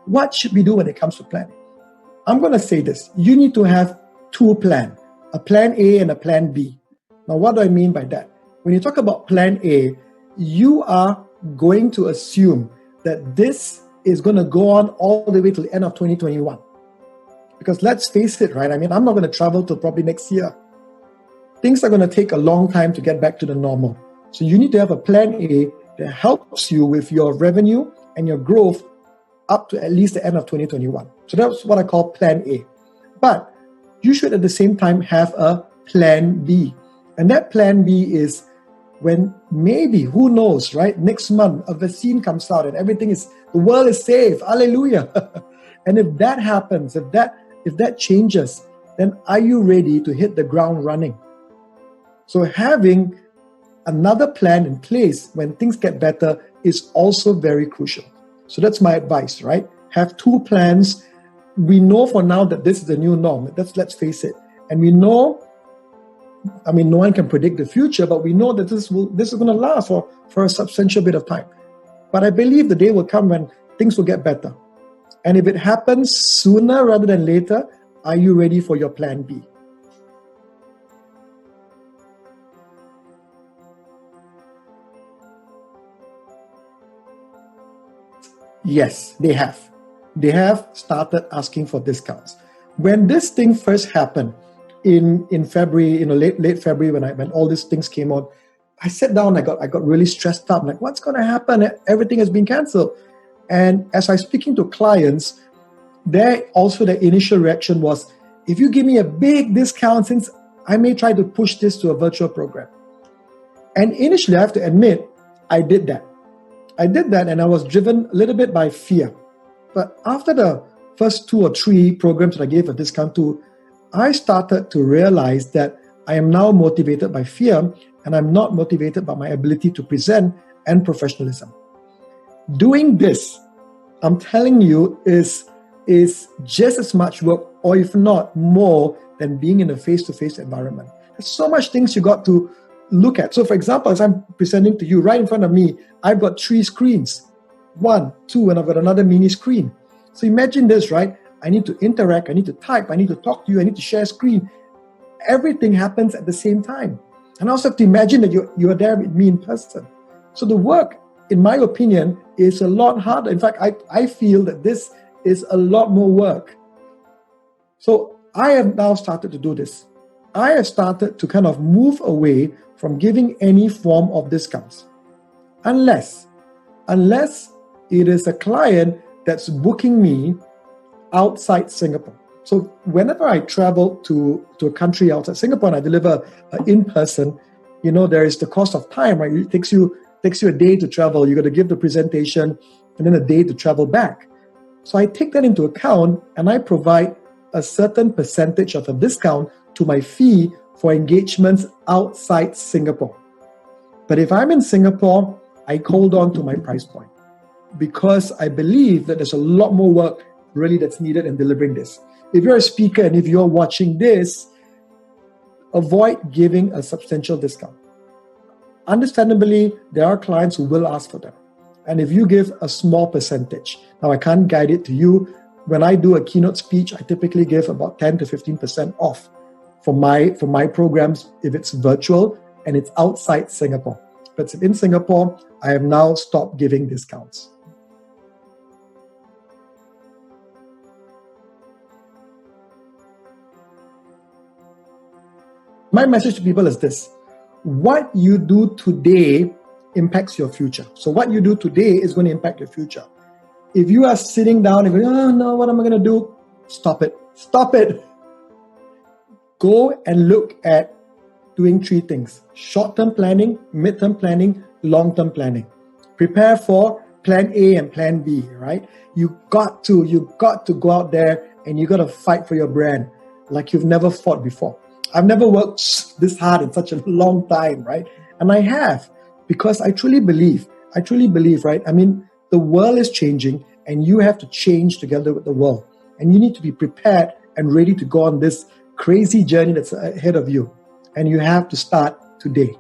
what should we do when it comes to planning? I'm going to say this. You need to have two plans, a plan A and a plan B. Now, what do I mean by that? When you talk about plan A, you are going to assume that this is going to go on all the way to the end of 2021. Because let's face it, right? I mean, I'm not going to travel till probably next year. Things are going to take a long time to get back to the normal. So you need to have a plan A that helps you with your revenue and your growth up to at least the end of 2021. So that's what I call plan A. But you should at the same time have a plan B. And that plan B is when maybe, who knows, right? Next month, a vaccine comes out and the world is safe. Hallelujah. And if that happens, if that changes, then are you ready to hit the ground running? So having another plan in place when things get better is also very crucial. So that's my advice, right? Have two plans. We know for now that this is the new norm. Let's face it. And we know, I mean, no one can predict the future, but we know that this is going to last for a substantial bit of time. But I believe the day will come when things will get better. And if it happens sooner rather than later, are you ready for your plan B? Yes, they have. They have started asking for discounts. When this thing first happened in February, late February, when all these things came out, I sat down. I got really stressed out. I'm like, what's going to happen? Everything has been cancelled. And as I was speaking to clients, their initial reaction was, if you give me a big discount, since I may try to push this to a virtual program. And initially, I have to admit, I did that. And I was driven a little bit by fear. But after the first 2 or 3 programs that I gave a discount to, I started to realize that I am now motivated by fear and I'm not motivated by my ability to present and professionalism. Doing this, I'm telling you, is just as much work, or if not more, than being in a face-to-face environment. There's so much things you got to look at. So for example, as I'm presenting to you, right in front of me, I've got 3 screens. 1, 2, and I've got another mini screen. So imagine this, right? I need to interact, I need to type, I need to talk to you, I need to share screen. Everything happens at the same time. And I also have to imagine that you're there with me in person. So the work, in my opinion, is a lot harder. In fact, I feel that this is a lot more work. So I have now started to do this. I have started to kind of move away from giving any form of discounts. Unless it is a client that's booking me outside Singapore. So whenever I travel to a country outside Singapore and I deliver in person, there is the cost of time, right? It takes you a day to travel. You got to give the presentation and then a day to travel back. So I take that into account and I provide a certain percentage of a discount to my fee for engagements outside Singapore. But if I'm in Singapore, I hold on to my price point because I believe that there's a lot more work really that's needed in delivering this. If you're a speaker and if you're watching this, avoid giving a substantial discount. Understandably, there are clients who will ask for them. And if you give a small percentage, now I can't guide it to you. When I do a keynote speech, I typically give about 10 to 15% off for my programs if it's virtual and it's outside Singapore. But in Singapore, I have now stopped giving discounts. My message to people is this: what you do today impacts your future. So what you do today is going to impact your future. If you are sitting down and going, oh no, what am I going to do? Stop it. Go and look at doing 3 things: short-term planning, mid-term planning, long-term planning. Prepare for plan A and plan B, right? You got to go out there and you got to fight for your brand like you've never fought before. I've never worked this hard in such a long time, right? And I have, because I truly believe, right? I mean, the world is changing and you have to change together with the world. And you need to be prepared and ready to go on this crazy journey that's ahead of you. And you have to start today.